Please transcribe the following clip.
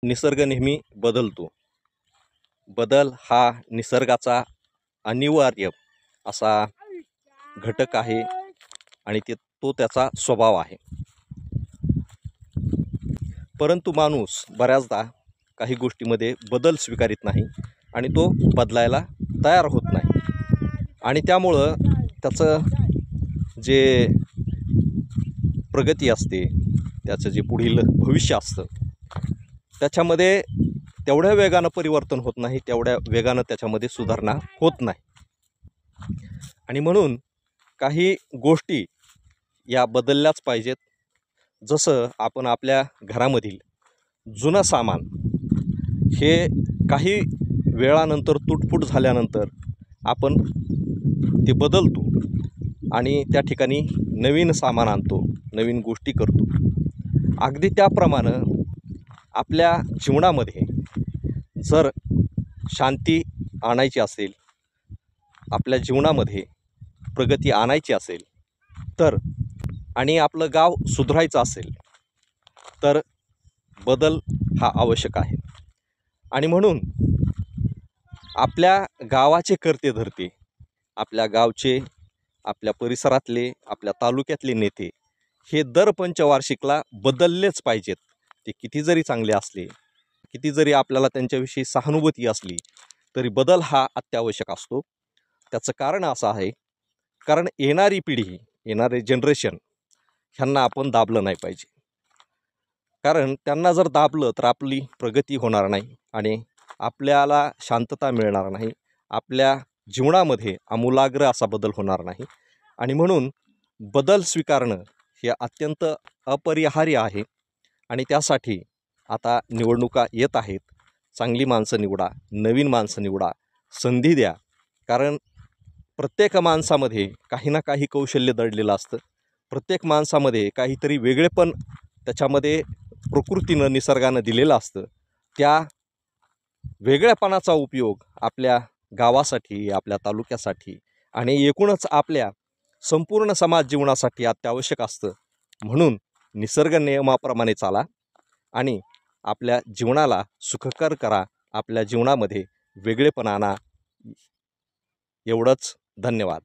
निसर्ग नेहमी बदलतो. बदल हा निसर्गाचा अनिवार्य असा घटक आहे आणि तो त्याचा स्वभाव आहे. परंतु माणूस बऱ्याचदा काही गोष्टीमध्ये बदल स्वीकारित नाही आणि तो बदलायला तयार होत नाही आणि त्यामुळं त्याचं जे प्रगती असते, त्याचं जे पुढील भविष्य असतं, त्याच्यामध्ये तेवढ्या वेगानं परिवर्तन होत नाही, तेवढ्या वेगानं त्याच्यामध्ये सुधारणा होत नाही. आणि म्हणून काही गोष्टी या बदलल्याच पाहिजेत. जसं आपण आपल्या घरामधील जुनं सामान हे काही वेळानंतर तुटफूट झाल्यानंतर आपण ते बदलतो आणि त्या ठिकाणी नवीन सामान आणतो, नवीन गोष्टी करतो. अगदी त्याप्रमाणे आपल्या जीवनामध्ये जर शांती आणायची असेल, आपल्या जीवनामध्ये प्रगती आणायची असेल तर, आणि आपलं गाव सुधारायचं असेल तर बदल हा आवश्यक आहे. आणि म्हणून आपल्या गावाचे कर्ते धर्ते, आपल्या गावचे, आपल्या परिसरातले, आपल्या तालुक्यातले नेते हे दर पंचवार्षिकला बदललेच पाहिजेत. ते किती जरी चांगले असले, किती जरी आपल्याला त्यांच्याविषयी सहानुभूती असली तरी बदल हा अत्यावश्यक असतो. त्याचं कारण असं आहे, कारण येणारी पिढी, येणारे जनरेशन ह्यांना आपण दाबलं नाही पाहिजे. कारण त्यांना जर दाबलं तर आपली प्रगती होणार नाही आणि आपल्याला शांतता मिळणार नाही, आपल्या जीवनामध्ये आमूलाग्र असा बदल होणार नाही. आणि म्हणून बदल स्वीकारणं हे अत्यंत अपरिहार्य आहे. आणि त्यासाठी आता निवडणुका येत आहेत. चांगली माणसं निवडा, नवीन माणसं निवडा, संधी द्या. कारण प्रत्येक माणसामध्ये काही ना काही कौशल्य दडलेलं असतं. प्रत्येक माणसामध्ये काहीतरी वेगळेपण त्याच्यामध्ये प्रकृतीनं, निसर्गानं दिलेलं असतं. त्या वेगळेपणाचा उपयोग आपल्या गावासाठी, आपल्या तालुक्यासाठी आणि एकूणच आपल्या संपूर्ण समाज जीवनासाठी अत्यावश्यक असतं. म्हणून निसर्ग नियमाप्रमाणे चाला आणि आपल्या जीवनाला सुखकर करा, आपल्या जीवनामध्ये वेगळेपणा आणा. एवढंच. धन्यवाद.